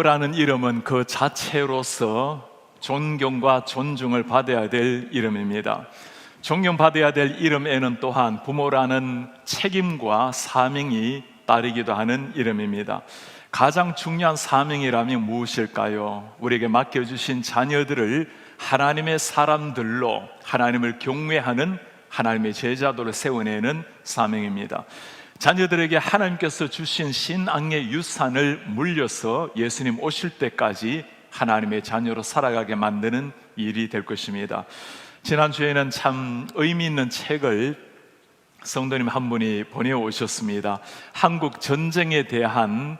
부모라는 이름은 그 자체로서 존경과 존중을 받아야 될 이름입니다. 존경받아야 될 이름에는 또한 부모라는 책임과 사명이 따르기도 하는 이름입니다. 가장 중요한 사명이라면 무엇일까요? 우리에게 맡겨주신 자녀들을 하나님의 사람들로, 하나님을 경외하는 하나님의 제자도를 세워내는 사명입니다. 자녀들에게 하나님께서 주신 신앙의 유산을 물려서 예수님 오실 때까지 하나님의 자녀로 살아가게 만드는 일이 될 것입니다. 지난주에는 참 의미 있는 책을 성도님 한 분이 보내오셨습니다. 한국 전쟁에 대한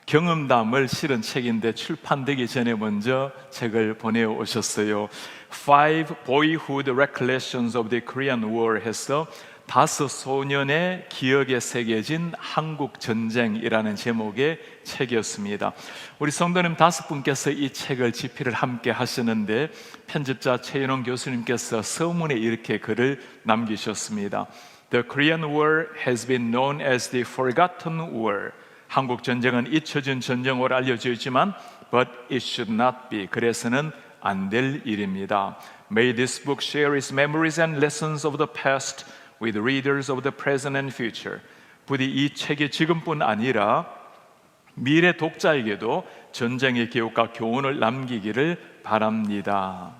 경험담을 실은 책인데 출판되기 전에 먼저 책을 보내오셨어요. Five Boyhood Recollections of the Korean War 해서 5 소년의 기억에 새겨진 한국 전쟁이라는 제목의 책이었습니다. 우리 성도님 5분께서 이 책을 집필을 함께 하시는데 편집자 최윤홍 교수님께서 서문에 이렇게 글을 남기셨습니다. The Korean War has been known as the Forgotten War. 한국 전쟁은 잊혀진 전쟁으로 알려져 있지만 But it should not be. 그래서는 안 될 일입니다. May this book share its memories and lessons of the past with readers of the present and future. 부디 이 책이 지금뿐 아니라 미래 독자에게도 전쟁의 기억과 교훈을 남기기를 바랍니다.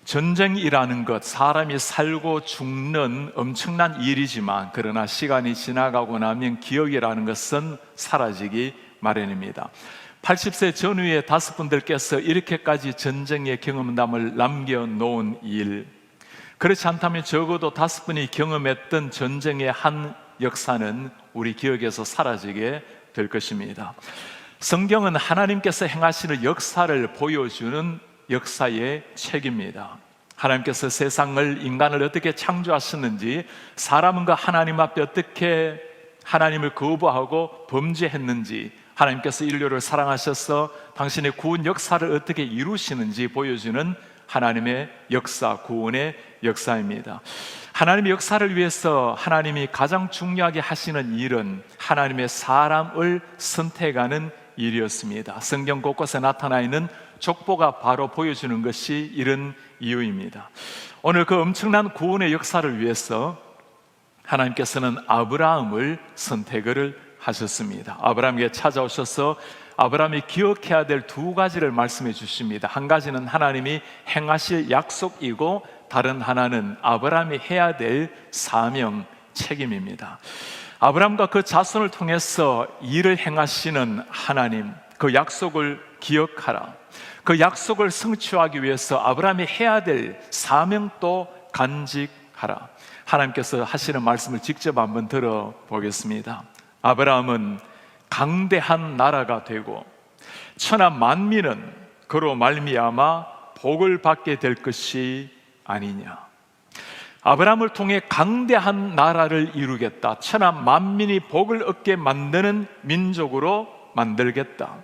전쟁이라는 것, 사람이 살고 죽는 엄청난 일이지만 그러나 시간이 지나가고 나면 기억이라는 것은 사라지기 마련입니다. 80세 전후의 5분들께서 이렇게까지 전쟁의 경험담을 남겨놓은 일, 그렇지 않다면 적어도 5분이 경험했던 전쟁의 한 역사는 우리 기억에서 사라지게 될 것입니다. 성경은 하나님께서 행하시는 역사를 보여주는 역사의 책입니다. 하나님께서 세상을, 인간을 어떻게 창조하셨는지, 사람과 하나님 앞에 어떻게 하나님을 거부하고 범죄했는지, 하나님께서 인류를 사랑하셔서 당신의 구원 역사를 어떻게 이루시는지 보여주는 하나님의 역사, 구원의 역사입니다. 하나님의 역사를 위해서 하나님이 가장 중요하게 하시는 일은 하나님의 사람을 선택하는 일이었습니다. 성경 곳곳에 나타나 있는 족보가 바로 보여주는 것이 이런 이유입니다. 오늘 그 엄청난 구원의 역사를 위해서 하나님께서는 아브라함을 선택을 하셨습니다. 아브라함에게 찾아오셔서 아브라함이 기억해야 될 2가지를 말씀해 주십니다. 한 가지는 하나님이 행하실 약속이고 다른 하나는 아브라함이 해야 될 사명, 책임입니다. 아브라함과 그 자손을 통해서 일을 행하시는 하나님, 그 약속을 기억하라. 그 약속을 성취하기 위해서 아브라함이 해야 될 사명도 간직하라. 하나님께서 하시는 말씀을 직접 한번 들어보겠습니다. 아브라함은 강대한 나라가 되고 천하 만민은 그로 말미암아 복을 받게 될 것이 아니냐. 아브라함을 통해 강대한 나라를 이루겠다. 천하 만민이 복을 얻게 만드는 민족으로 만들겠다.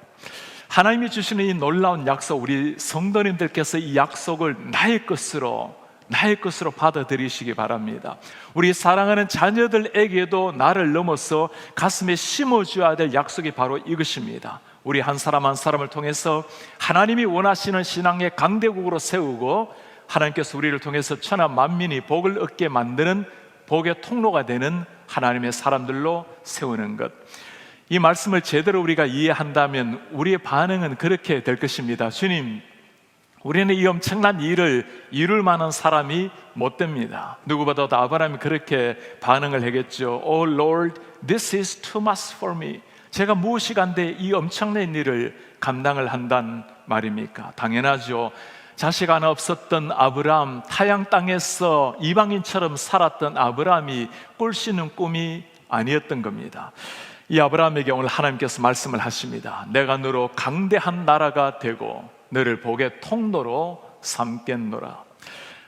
하나님이 주시는 이 놀라운 약속, 우리 성도님들께서 이 약속을 나의 것으로 받아들이시기 바랍니다. 우리 사랑하는 자녀들에게도 나를 넘어서 가슴에 심어줘야 될 약속이 바로 이것입니다. 우리 한 사람 한 사람을 통해서 하나님이 원하시는 신앙의 강대국으로 세우고 하나님께서 우리를 통해서 천하 만민이 복을 얻게 만드는 복의 통로가 되는 하나님의 사람들로 세우는 것. 이 말씀을 제대로 우리가 이해한다면 우리의 반응은 그렇게 될 것입니다. 주님, 우리는 이 엄청난 일을 이룰 만한 사람이 못 됩니다. 누구보다도 아브라함이 그렇게 반응을 하겠죠. Oh Lord, this is too much for me. 제가 무엇이 간데 이 엄청난 일을 감당을 한단 말입니까? 당연하죠. 자식 하나 없었던 아브라함, 타양 땅에서 이방인처럼 살았던 아브라함이 꿀 씻는 꿈이 아니었던 겁니다. 이 아브라함에게 오늘 하나님께서 말씀을 하십니다. 내가 너로 강대한 나라가 되고 너를 복의 통로로 삼겠노라.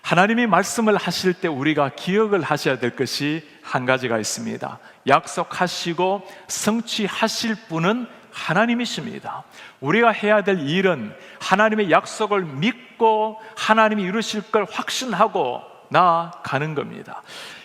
하나님이 말씀을 하실 때 우리가 기억을 하셔야 될 것이 한 가지가 있습니다. 약속하시고 성취하실 분은 하나님이십니다. 우리가 해야 될 일은 하나님의 약속을 믿고 하나님이 이루실 걸 확신하고 나아가는 겁니다.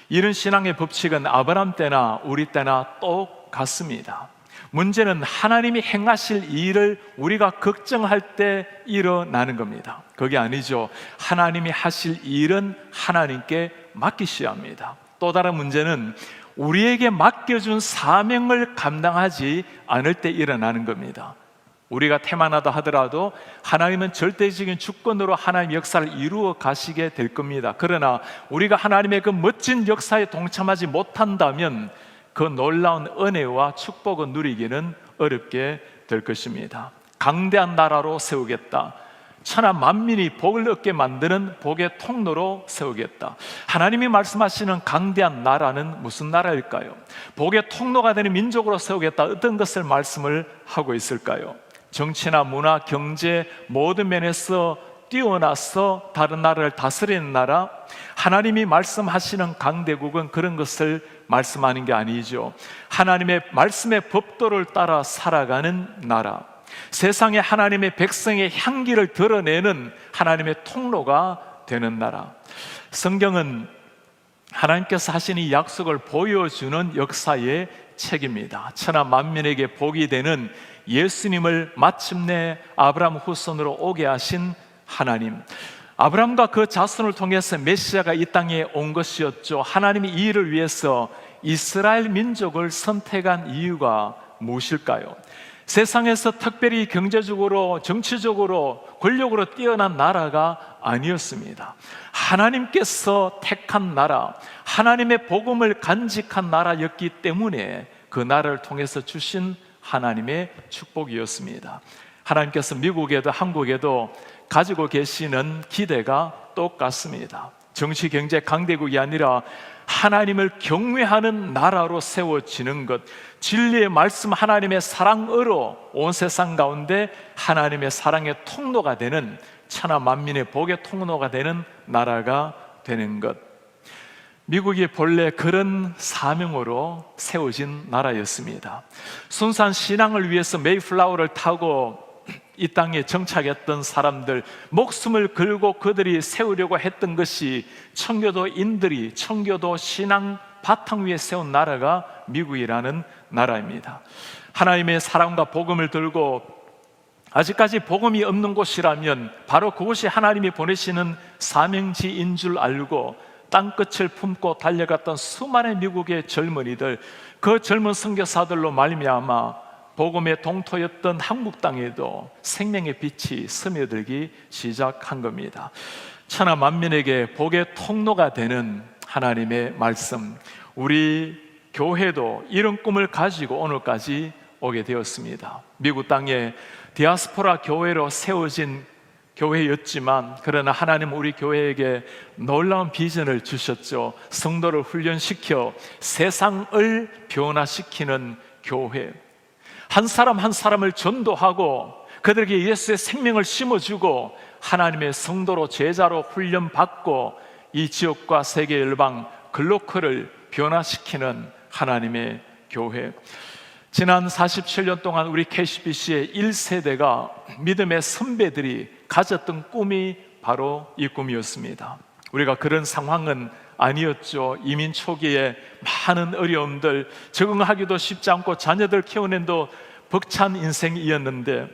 이런 신앙의 법칙은 아브라함 때나 우리 때나 똑같습니다. 문제는 하나님이 행하실 일을 우리가 걱정할 때 일어나는 겁니다. 그게 아니죠. 하나님이 하실 일은 하나님께 맡기셔야 합니다. 또 다른 문제는 우리에게 맡겨준 사명을 감당하지 않을 때 일어나는 겁니다. 우리가 태만하다 하더라도 하나님은 절대적인 주권으로 하나님의 역사를 이루어 가시게 될 겁니다. 그러나 우리가 하나님의 그 멋진 역사에 동참하지 못한다면 그 놀라운 은혜와 축복을 누리기는 어렵게 될 것입니다. 강대한 나라로 세우겠다. 천하 만민이 복을 얻게 만드는 복의 통로로 세우겠다. 하나님이 말씀하시는 강대한 나라는 무슨 나라일까요? 복의 통로가 되는 민족으로 세우겠다. 어떤 것을 말씀을 하고 있을까요? 정치나 문화, 경제 모든 면에서 뛰어나서 다른 나라를 다스리는 나라, 하나님이 말씀하시는 강대국은 그런 것을 말씀하는 게 아니죠. 하나님의 말씀의 법도를 따라 살아가는 나라, 세상에 하나님의 백성의 향기를 드러내는 하나님의 통로가 되는 나라. 성경은 하나님께서 하신 이 약속을 보여주는 역사의 책입니다. 천하 만민에게 복이 되는 예수님을 마침내 아브라함 후손으로 오게 하신 하나님, 아브라함과 그 자손을 통해서 메시아가 이 땅에 온 것이었죠. 하나님이 이 일을 위해서 이스라엘 민족을 선택한 이유가 무엇일까요? 세상에서 특별히 경제적으로, 정치적으로, 권력으로 뛰어난 나라가 아니었습니다. 하나님께서 택한 나라, 하나님의 복음을 간직한 나라였기 때문에 그 나라를 통해서 주신 하나님의 축복이었습니다. 하나님께서 미국에도 한국에도 가지고 계시는 기대가 똑같습니다. 정치, 경제 강대국이 아니라 하나님을 경외하는 나라로 세워지는 것, 진리의 말씀 하나님의 사랑으로 온 세상 가운데 하나님의 사랑의 통로가 되는, 천하 만민의 복의 통로가 되는 나라가 되는 것. 미국이 본래 그런 사명으로 세워진 나라였습니다. 순수한 신앙을 위해서 메이플라워를 타고 이 땅에 정착했던 사람들, 목숨을 걸고 그들이 세우려고 했던 것이 청교도인들이 청교도 신앙 바탕 위에 세운 나라가 미국이라는 나라입니다. 하나님의 사랑과 복음을 들고 아직까지 복음이 없는 곳이라면 바로 그곳이 하나님이 보내시는 사명지인 줄 알고 땅끝을 품고 달려갔던 수많은 미국의 젊은이들, 그 젊은 선교사들로 말미암아 복음의 동토였던 한국 땅에도 생명의 빛이 스며들기 시작한 겁니다. 천하 만민에게 복의 통로가 되는 하나님의 말씀, 우리 교회도 이런 꿈을 가지고 오늘까지 오게 되었습니다. 미국 땅에 디아스포라 교회로 세워진 교회였지만, 그러나 하나님 우리 교회에게 놀라운 비전을 주셨죠. 성도를 훈련시켜 세상을 변화시키는 교회, 한 사람 한 사람을 전도하고 그들에게 예수의 생명을 심어주고 하나님의 성도로 제자로 훈련받고 이 지역과 세계 열방 글로컬을 변화시키는 하나님의 교회. 지난 47년 동안 우리 KCBC의 1세대가 믿음의 선배들이 가졌던 꿈이 바로 이 꿈이었습니다. 우리가 그런 상황은 아니었죠. 이민 초기에 많은 어려움들, 적응하기도 쉽지 않고 자녀들 키우는데도 벅찬 인생이었는데,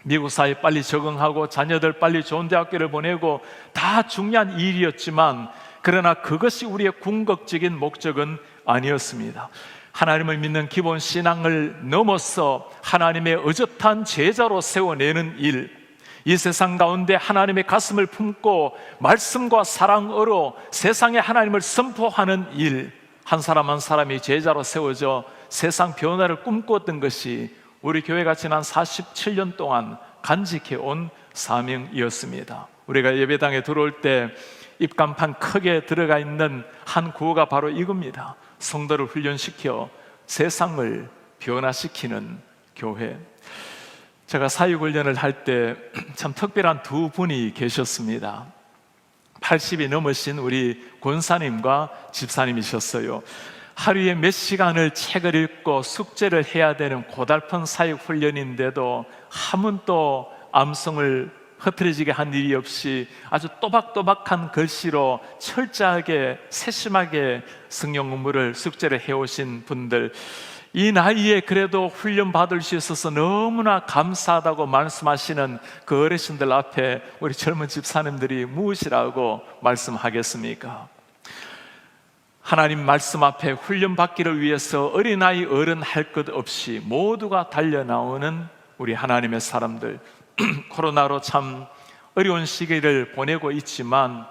미국 사회에 빨리 적응하고 자녀들 빨리 좋은 대학교를 보내고 다 중요한 일이었지만, 그러나 그것이 우리의 궁극적인 목적은 아니었습니다. 하나님을 믿는 기본 신앙을 넘어서 하나님의 의젓한 제자로 세워내는 일, 이 세상 가운데 하나님의 가슴을 품고 말씀과 사랑으로 세상에 하나님을 선포하는 일, 한 사람 한 사람이 제자로 세워져 세상 변화를 꿈꿨던 것이 우리 교회가 지난 47년 동안 간직해온 사명이었습니다. 우리가 예배당에 들어올 때 입간판 크게 들어가 있는 한 구호가 바로 이겁니다. 성도를 훈련시켜 세상을 변화시키는 교회. 제가 사육훈련을 할 때 참 특별한 두 분이 계셨습니다. 80이 넘으신 우리 권사님과 집사님이셨어요. 하루에 몇 시간을 책을 읽고 숙제를 해야 되는 고달픈 사육훈련인데도 한 번도 암송을 흐트러지게 한 일이 없이 아주 또박또박한 글씨로 철저하게 세심하게 성경 공부를 숙제를 해오신 분들, 이 나이에 그래도 훈련 받을 수 있어서 너무나 감사하다고 말씀하시는 그 어르신들 앞에 우리 젊은 집사님들이 무엇이라고 말씀하겠습니까? 하나님 말씀 앞에 훈련 받기를 위해서 어린아이 어른 할 것 없이 모두가 달려나오는 우리 하나님의 사람들, 코로나로 참 어려운 시기를 보내고 있지만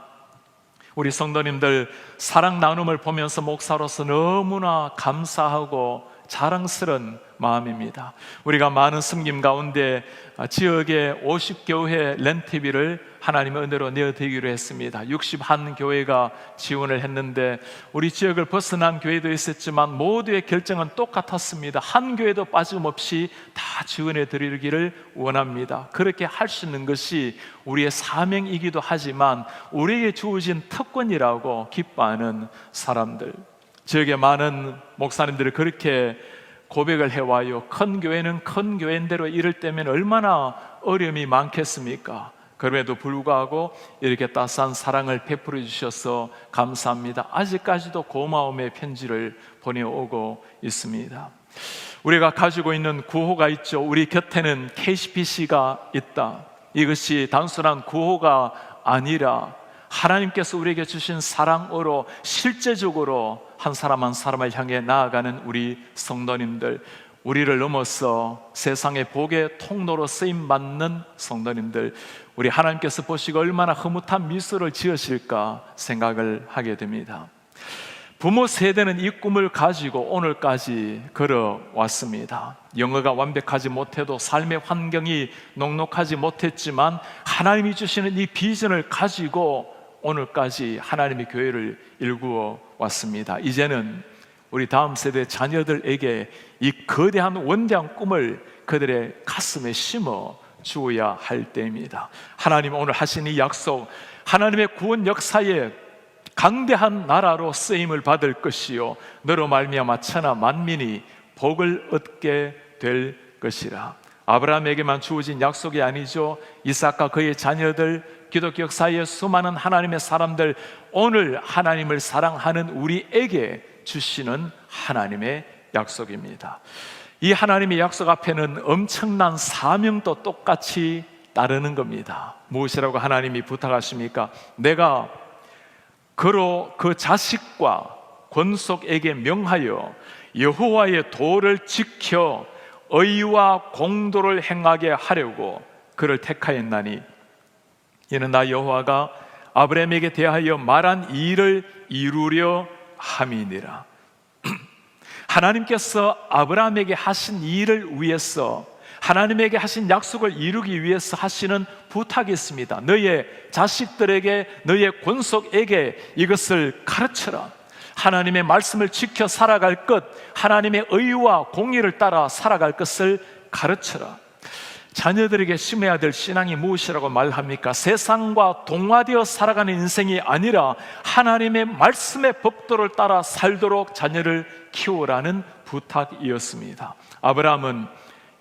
우리 성도님들 사랑 나눔을 보면서 목사로서 너무나 감사하고 자랑스러운 마음입니다. 우리가 많은 섬김 가운데 지역의 50교회 렌트비를 하나님의 은혜로 내어드리기로 했습니다. 61교회가 지원을 했는데 우리 지역을 벗어난 교회도 있었지만 모두의 결정은 똑같았습니다. 한 교회도 빠짐없이 다 지원해 드리기를 원합니다. 그렇게 할 수 있는 것이 우리의 사명이기도 하지만 우리에게 주어진 특권이라고 기뻐하는 사람들, 지역의 많은 목사님들이 그렇게 고백을 해와요. 큰 교회는 큰 교회인대로 이럴 때면 얼마나 어려움이 많겠습니까? 그럼에도 불구하고 이렇게 따스한 사랑을 베풀어 주셔서 감사합니다. 아직까지도 고마움의 편지를 보내오고 있습니다. 우리가 가지고 있는 구호가 있죠. 우리 곁에는 KCPC가 있다. 이것이 단순한 구호가 아니라 하나님께서 우리에게 주신 사랑으로 실제적으로 한 사람 한 사람을 향해 나아가는 우리 성도님들, 우리를 넘어서 세상의 복의 통로로 쓰임받는 성도님들, 우리 하나님께서 보시고 얼마나 흐뭇한 미소를 지으실까 생각을 하게 됩니다. 부모 세대는 이 꿈을 가지고 오늘까지 걸어왔습니다. 영어가 완벽하지 못해도 삶의 환경이 녹록하지 못했지만 하나님이 주시는 이 비전을 가지고 오늘까지 하나님의 교회를 일구어 왔습니다. 이제는 우리 다음 세대 자녀들에게 이 거대한 원대한 꿈을 그들의 가슴에 심어 주어야 할 때입니다. 하나님 오늘 하신 이 약속, 하나님의 구원 역사에 강대한 나라로 쓰임을 받을 것이요 너로 말미암아 천하 만민이 복을 얻게 될 것이라. 아브라함에게만 주어진 약속이 아니죠. 이삭과 그의 자녀들, 기독교 역사의 수많은 하나님의 사람들, 오늘 하나님을 사랑하는 우리에게 주시는 하나님의 약속입니다. 이 하나님의 약속 앞에는 엄청난 사명도 똑같이 따르는 겁니다. 무엇이라고 하나님이 부탁하십니까? 내가 그로 그 자식과 권속에게 명하여 여호와의 도를 지켜 의와 공도를 행하게 하려고 그를 택하였나니 이는 나 여호와가 아브라함에게 대하여 말한 일을 이루려 함이니라. 하나님께서 아브라함에게 하신 일을 위해서, 하나님에게 하신 약속을 이루기 위해서 하시는 부탁이 있습니다. 너의 자식들에게, 너의 권속에게 이것을 가르쳐라. 하나님의 말씀을 지켜 살아갈 것, 하나님의 의와 공의를 따라 살아갈 것을 가르쳐라. 자녀들에게 심어야 될 신앙이 무엇이라고 말합니까? 세상과 동화되어 살아가는 인생이 아니라 하나님의 말씀의 법도를 따라 살도록 자녀를 키우라는 부탁이었습니다. 아브라함은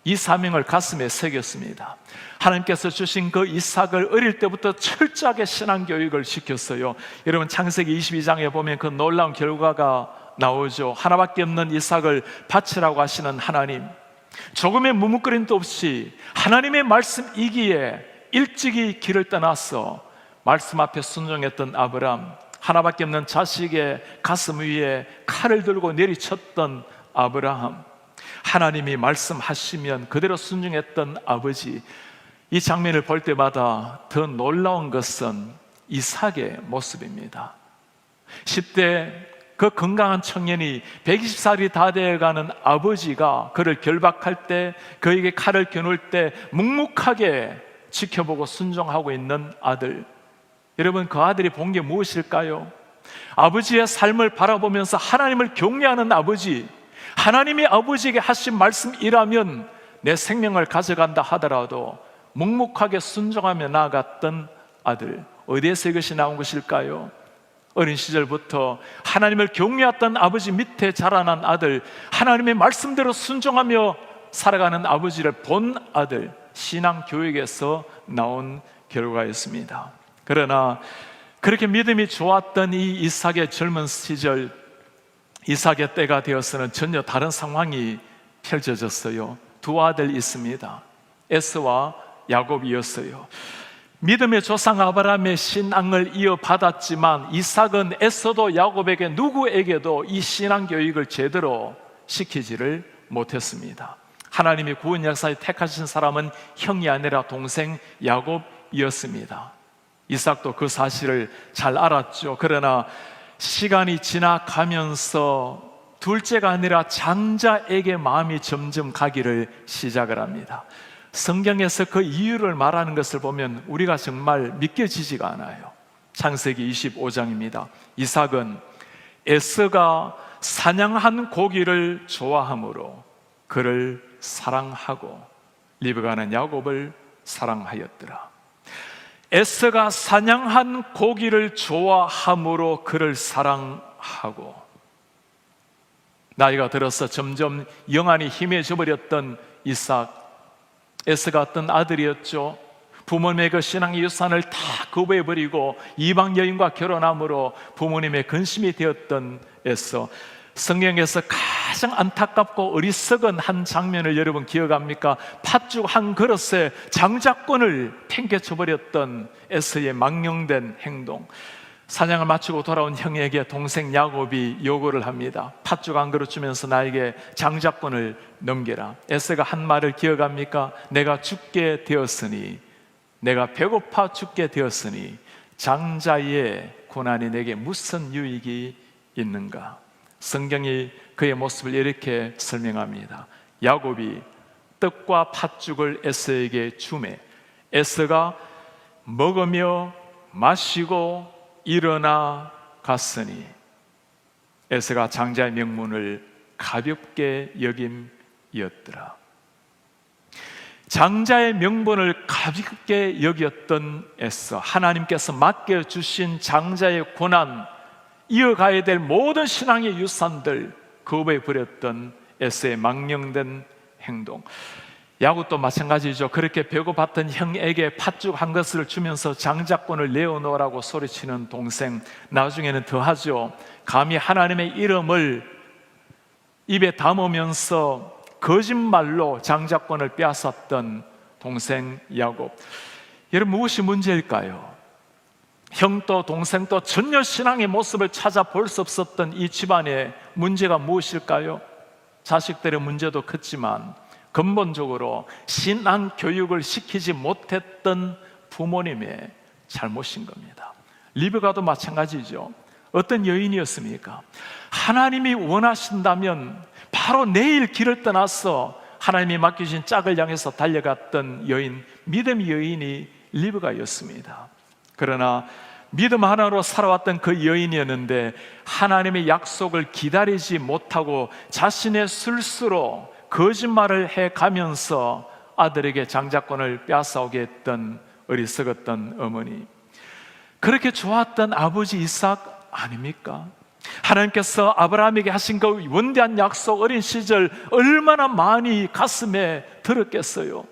이 사명을 가슴에 새겼습니다. 하나님께서 주신 그 이삭을 어릴 때부터 철저하게 신앙교육을 시켰어요. 여러분 창세기 22장에 보면 그 놀라운 결과가 나오죠. 하나밖에 없는 이삭을 바치라고 하시는 하나님, 조금의 머뭇거림도 없이 하나님의 말씀이기에 일찍이 길을 떠나서 말씀 앞에 순종했던 아브라함, 하나밖에 없는 자식의 가슴 위에 칼을 들고 내리쳤던 아브라함, 하나님이 말씀하시면 그대로 순종했던 아버지, 이 장면을 볼 때마다 더 놀라운 것은 이삭의 모습입니다. 10대 그 건강한 청년이 120살이 다 되어가는 아버지가 그를 결박할 때, 그에게 칼을 겨눌 때 묵묵하게 지켜보고 순종하고 있는 아들, 여러분 그 아들이 본 게 무엇일까요? 아버지의 삶을 바라보면서 하나님을 경외하는 아버지, 하나님이 아버지에게 하신 말씀이라면 내 생명을 가져간다 하더라도 묵묵하게 순종하며 나아갔던 아들, 어디에서 이것이 나온 것일까요? 어린 시절부터 하나님을 경외했던 아버지 밑에 자라난 아들, 하나님의 말씀대로 순종하며 살아가는 아버지를 본 아들, 신앙교육에서 나온 결과였습니다. 그러나 그렇게 믿음이 좋았던 이 이삭의 젊은 시절, 이삭의 때가 되어서는 전혀 다른 상황이 펼쳐졌어요. 두 아들 있습니다. 에서와 야곱이었어요. 믿음의 조상 아브라함의 신앙을 이어받았지만 이삭은 에서도 야곱에게 누구에게도 이 신앙 교육을 제대로 시키지를 못했습니다. 하나님이 구원 역사에 택하신 사람은 형이 아니라 동생 야곱이었습니다. 이삭도 그 사실을 잘 알았죠. 그러나 시간이 지나가면서 둘째가 아니라 장자에게 마음이 점점 가기를 시작을 합니다. 성경에서 그 이유를 말하는 것을 보면 우리가 정말 믿겨지지가 않아요. 창세기 25장입니다. 이삭은 에서가 사냥한 고기를 좋아하므로 그를 사랑하고 리브가는 야곱을 사랑하였더라. 에서가 사냥한 고기를 좋아함으로 그를 사랑하고, 나이가 들어서 점점 영안이 희미해져 버렸던 이삭, 에서가 어떤 아들이었죠. 부모님의 그 신앙의 유산을 다 거부해버리고 이방 여인과 결혼함으로 부모님의 근심이 되었던 에서, 성경에서 가장 안타깝고 어리석은 한 장면을 여러분 기억합니까? 팥죽 한 그릇에 장자권을 팽개쳐버렸던 에서의 망령된 행동. 사냥을 마치고 돌아온 형에게 동생 야곱이 요구를 합니다. 팥죽 한 그릇 주면서 나에게 장자권을 넘겨라. 에서가 한 말을 기억합니까? 내가 죽게 되었으니, 내가 배고파 죽게 되었으니 장자의 고난이 내게 무슨 유익이 있는가? 성경이 그의 모습을 이렇게 설명합니다. 야곱이 떡과 팥죽을 에서에게 주매 에서가 먹으며 마시고 일어나 갔으니 에서가 장자의 명분을 가볍게 여김이었더라. 장자의 명분을 가볍게 여겼던 에서, 하나님께서 맡겨주신 장자의 고난, 이어가야 될 모든 신앙의 유산들 거부해버렸던 에서의 망령된 행동. 야곱도 마찬가지죠. 그렇게 배고팠던 형에게 팥죽 한 것을 주면서 장자권을 내어놓으라고 소리치는 동생, 나중에는 더하죠. 감히 하나님의 이름을 입에 담으면서 거짓말로 장자권을 빼앗았던 동생 야곱. 여러분, 무엇이 문제일까요? 형도 동생도 전혀 신앙의 모습을 찾아볼 수 없었던 이 집안의 문제가 무엇일까요? 자식들의 문제도 컸지만 근본적으로 신앙 교육을 시키지 못했던 부모님의 잘못인 겁니다. 리브가도 마찬가지죠. 어떤 여인이었습니까? 하나님이 원하신다면 바로 내일 길을 떠나서 하나님이 맡기신 짝을 향해서 달려갔던 여인, 믿음의 여인이 리브가였습니다. 그러나 믿음 하나로 살아왔던 그 여인이었는데 하나님의 약속을 기다리지 못하고 자신의 술수로 거짓말을 해가면서 아들에게 장자권을 빼앗아오게 했던 어리석었던 어머니, 그렇게 좋았던 아버지 이삭 아닙니까? 하나님께서 아브라함에게 하신 그 원대한 약속, 어린 시절 얼마나 많이 가슴에 들었겠어요.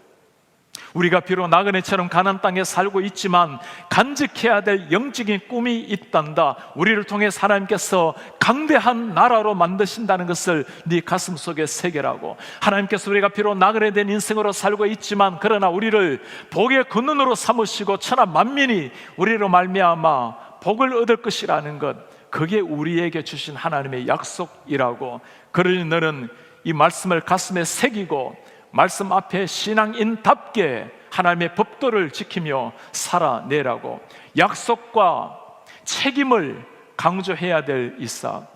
우리가 비록 나그네처럼 가나안 땅에 살고 있지만 간직해야 될 영적인 꿈이 있단다. 우리를 통해 하나님께서 강대한 나라로 만드신다는 것을 네 가슴 속에 새기라고. 하나님께서 우리가 비록 나그네된 인생으로 살고 있지만 그러나 우리를 복의 근원으로 삼으시고 천하 만민이 우리로 말미암아 복을 얻을 것이라는 것, 그게 우리에게 주신 하나님의 약속이라고. 그러니 너는 이 말씀을 가슴에 새기고 말씀 앞에 신앙인답게 하나님의 법도를 지키며 살아내라고. 약속과 책임을 강조해야 될 이삭,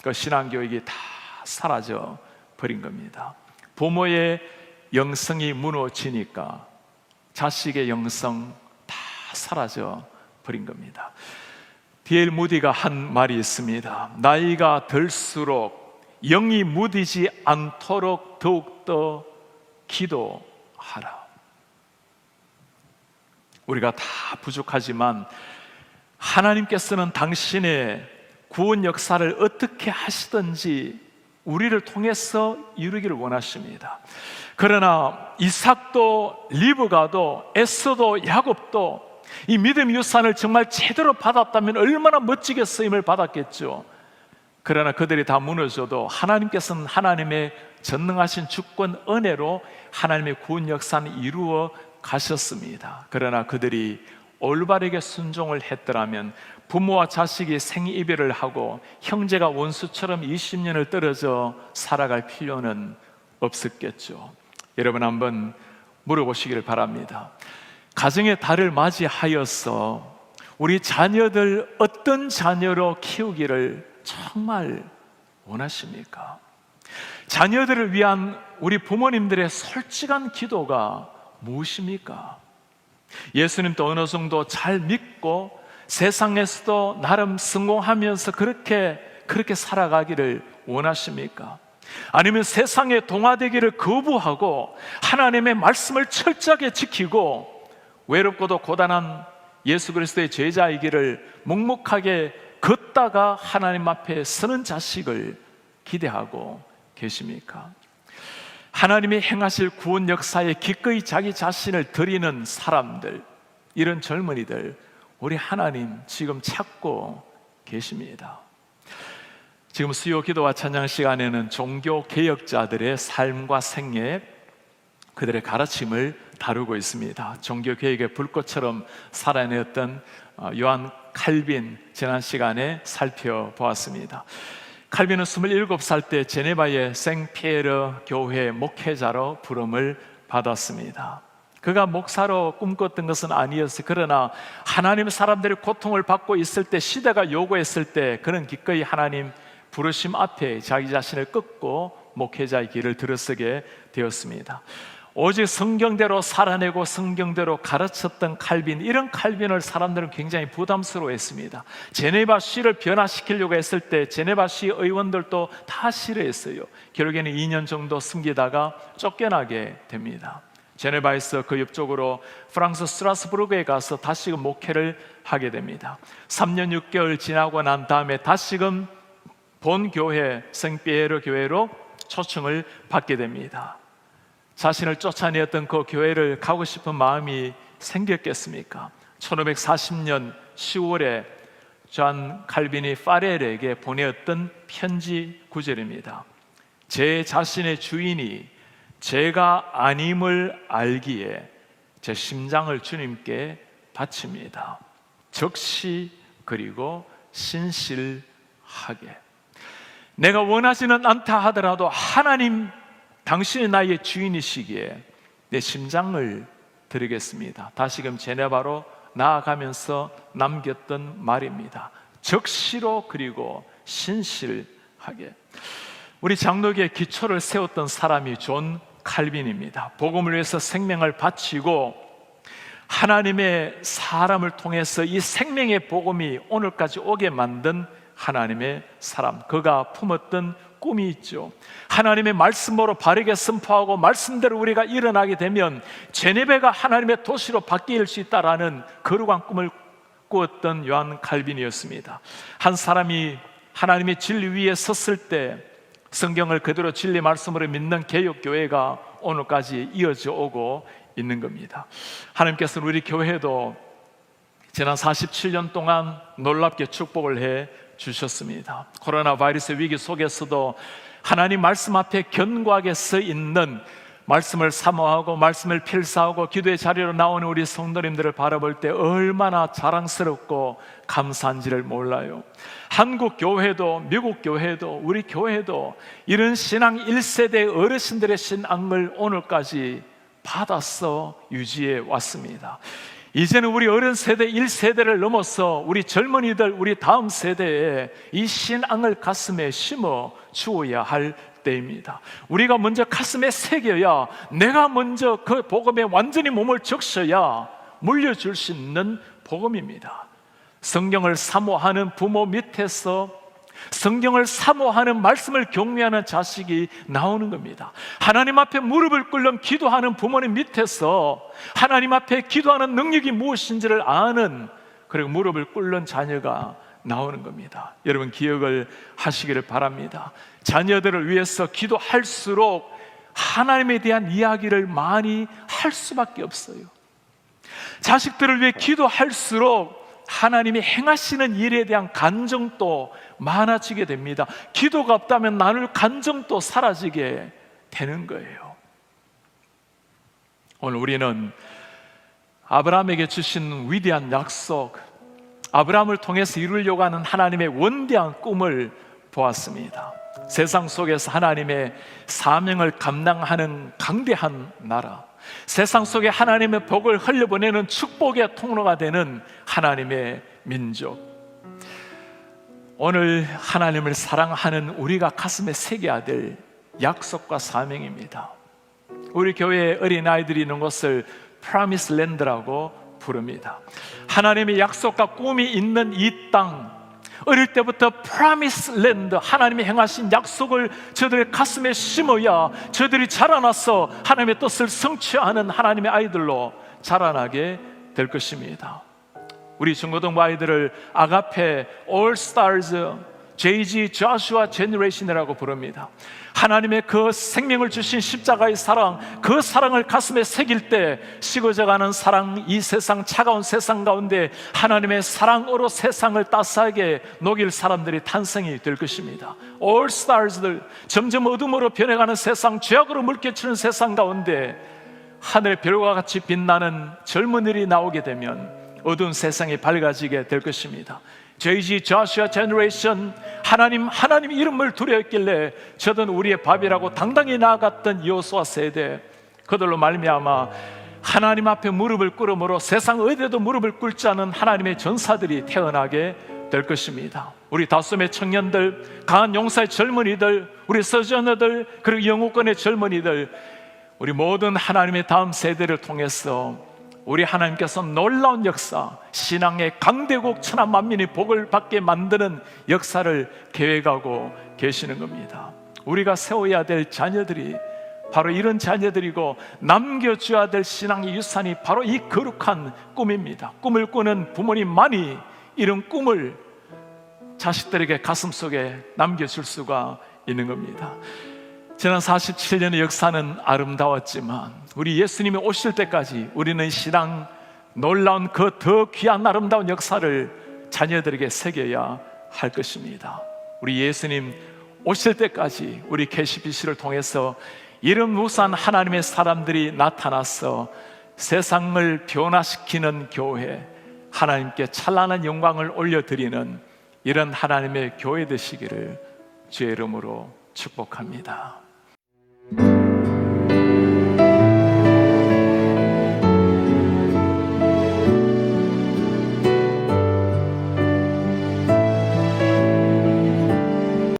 그 신앙교육이 다 사라져 버린 겁니다. 부모의 영성이 무너지니까 자식의 영성 다 사라져 버린 겁니다. D.L. 무디가 한 말이 있습니다. 나이가 들수록 영이 무디지 않도록 더욱더 기도하라. 우리가 다 부족하지만 하나님께서는 당신의 구원 역사를 어떻게 하시든지 우리를 통해서 이루기를 원하십니다. 그러나 이삭도 리브가도 에서도 야곱도 이 믿음 유산을 정말 제대로 받았다면 얼마나 멋지게 쓰임을 받았겠죠. 그러나 그들이 다 무너져도 하나님께서는 하나님의 전능하신 주권 은혜로 하나님의 구원 역사는 이루어 가셨습니다. 그러나 그들이 올바르게 순종을 했더라면 부모와 자식이 생이별을 하고 형제가 원수처럼 20년을 떨어져 살아갈 필요는 없었겠죠. 여러분 한번 물어보시기를 바랍니다. 가정의 달을 맞이하여서 우리 자녀들 어떤 자녀로 키우기를 정말 원하십니까? 자녀들을 위한 우리 부모님들의 솔직한 기도가 무엇입니까? 예수님도 어느 정도 잘 믿고 세상에서도 나름 성공하면서 그렇게 살아가기를 원하십니까? 아니면 세상에 동화되기를 거부하고 하나님의 말씀을 철저하게 지키고 외롭고도 고단한 예수 그리스도의 제자이기를 묵묵하게 걷다가 하나님 앞에 서는 자식을 기대하고 계십니까? 하나님이 행하실 구원 역사에 기꺼이 자기 자신을 드리는 사람들, 이런 젊은이들, 우리 하나님 지금 찾고 계십니다. 지금 수요 기도와 찬양 시간에는 종교 개혁자들의 삶과 생애, 그들의 가르침을 다루고 있습니다. 종교 개혁의 불꽃처럼 살아내었던 요한 칼빈, 지난 시간에 살펴보았습니다. 칼빈은 27살 때 제네바의 생피에르 교회 목회자로 부름을 받았습니다. 그가 목사로 꿈꿨던 것은 아니었어요. 그러나 하나님 사람들이 고통을 받고 있을 때, 시대가 요구했을 때 그는 기꺼이 하나님 부르심 앞에 자기 자신을 끊고 목회자의 길을 들어서게 되었습니다. 오직 성경대로 살아내고 성경대로 가르쳤던 칼빈, 이런 칼빈을 사람들은 굉장히 부담스러워했습니다. 제네바시를 변화시키려고 했을 때 제네바시 의원들도 다 싫어했어요. 결국에는 2년 정도 숨기다가 쫓겨나게 됩니다. 제네바에서 그 옆쪽으로 프랑스 스트라스부르크에 가서 다시금 목회를 하게 됩니다. 3년 6개월 지나고 난 다음에 다시금 본 교회 생피에르 교회로 초청을 받게 됩니다. 자신을 쫓아내었던 그 교회를 가고 싶은 마음이 생겼겠습니까? 1540년 10월에 존 칼빈이 파렐에게 보내었던 편지 구절입니다. 제 자신의 주인이 제가 아님을 알기에 제 심장을 주님께 바칩니다. 적시 그리고 신실하게. 내가 원하지는 않다 하더라도 하나님 당신이 나의 주인이시기에 내 심장을 드리겠습니다. 다시금 제네바로 나아가면서 남겼던 말입니다. 적시로 그리고 신실하게. 우리 장로교의 기초를 세웠던 사람이 존 칼빈입니다. 복음을 위해서 생명을 바치고 하나님의 사람을 통해서 이 생명의 복음이 오늘까지 오게 만든 하나님의 사람, 그가 품었던 꿈이 있죠. 하나님의 말씀으로 바르게 선포하고 말씀대로 우리가 일어나게 되면 제네베가 하나님의 도시로 바뀔 수 있다라는 거룩한 꿈을 꾸었던 요한 칼빈이었습니다. 한 사람이 하나님의 진리 위에 섰을 때 성경을 그대로 진리 말씀으로 믿는 개혁교회가 오늘까지 이어져 오고 있는 겁니다. 하나님께서는 우리 교회도 지난 47년 동안 놀랍게 축복을 해 주셨습니다. 코로나 바이러스 위기 속에서도 하나님 말씀 앞에 견고하게 서 있는, 말씀을 사모하고 말씀을 필사하고 기도의 자리로 나오는 우리 성도님들을 바라볼 때 얼마나 자랑스럽고 감사한지를 몰라요. 한국 교회도 미국 교회도 우리 교회도 이런 신앙 1세대 어르신들의 신앙을 오늘까지 받아서 유지해 왔습니다. 이제는 우리 어른 세대 1세대를 넘어서 우리 젊은이들, 우리 다음 세대에 이 신앙을 가슴에 심어 주어야 할 때입니다. 우리가 먼저 가슴에 새겨야, 내가 먼저 그 복음에 완전히 몸을 적셔야 물려줄 수 있는 복음입니다. 성경을 사모하는 부모 밑에서 성경을 사모하는, 말씀을 경외하는 자식이 나오는 겁니다. 하나님 앞에 무릎을 꿇는 기도하는 부모님 밑에서 하나님 앞에 기도하는 능력이 무엇인지를 아는, 그리고 무릎을 꿇는 자녀가 나오는 겁니다. 여러분 기억을 하시기를 바랍니다. 자녀들을 위해서 기도할수록 하나님에 대한 이야기를 많이 할 수밖에 없어요. 자식들을 위해 기도할수록 하나님이 행하시는 일에 대한 간정도 많아지게 됩니다. 기도가 없다면 나눌 간정도 사라지게 되는 거예요. 오늘 우리는 아브라함에게 주신 위대한 약속, 아브라함을 통해서 이루려고 하는 하나님의 원대한 꿈을 보았습니다. 세상 속에서 하나님의 사명을 감당하는 강대한 나라, 세상 속에 하나님의 복을 흘려보내는 축복의 통로가 되는 하나님의 민족. 오늘 하나님을 사랑하는 우리가 가슴에 새겨야 될 약속과 사명입니다. 우리 교회에 어린아이들이 있는 곳을 프라미스 랜드라고 부릅니다. 하나님의 약속과 꿈이 있는 이 땅, 어릴 때부터 프라미스 랜드, 하나님이 행하신 약속을 저들의 가슴에 심어야 저들이 자라나서 하나님의 뜻을 성취하는 하나님의 아이들로 자라나게 될 것입니다. 우리 중고등부 아이들을 아가페 올스타즈 JG 조슈아 제너레이션이라고 부릅니다. 하나님의 그 생명을 주신 십자가의 사랑, 그 사랑을 가슴에 새길 때 식어져가는 사랑, 이 세상 차가운 세상 가운데 하나님의 사랑으로 세상을 따스하게 녹일 사람들이 탄생이 될 것입니다. 올스타즈들, 점점 어둠으로 변해가는 세상, 죄악으로 물결치는 세상 가운데 하늘의 별과 같이 빛나는 젊은이들이 나오게 되면 어두운 세상이 밝아지게 될 것입니다. JG 조슈아 제너레이션, 하나님 이름을 두려웠길래 저는 우리의 밥이라고 당당히 나아갔던 여호수아 세대, 그들로 말미암아 하나님 앞에 무릎을 꿇음으로 세상 어디에도 무릎을 꿇지 않은 하나님의 전사들이 태어나게 될 것입니다. 우리 다솜의 청년들, 강한 용사의 젊은이들, 우리 서전어들, 그리고 영우권의 젊은이들, 우리 모든 하나님의 다음 세대를 통해서 우리 하나님께서 놀라운 역사, 신앙의 강대국 천하 만민이 복을 받게 만드는 역사를 계획하고 계시는 겁니다. 우리가 세워야 될 자녀들이 바로 이런 자녀들이고, 남겨줘야 될 신앙의 유산이 바로 이 거룩한 꿈입니다. 꿈을 꾸는 부모님만이 이런 꿈을 자식들에게 가슴속에 남겨줄 수가 있는 겁니다. 지난 47년의 역사는 아름다웠지만 우리 예수님이 오실 때까지 우리는 신앙 놀라운 그 더 귀한 아름다운 역사를 자녀들에게 새겨야 할 것입니다. 우리 예수님 오실 때까지 우리 KCBC를 통해서 이름 무수한 하나님의 사람들이 나타나서 세상을 변화시키는 교회, 하나님께 찬란한 영광을 올려드리는 이런 하나님의 교회 되시기를 주의 이름으로 축복합니다.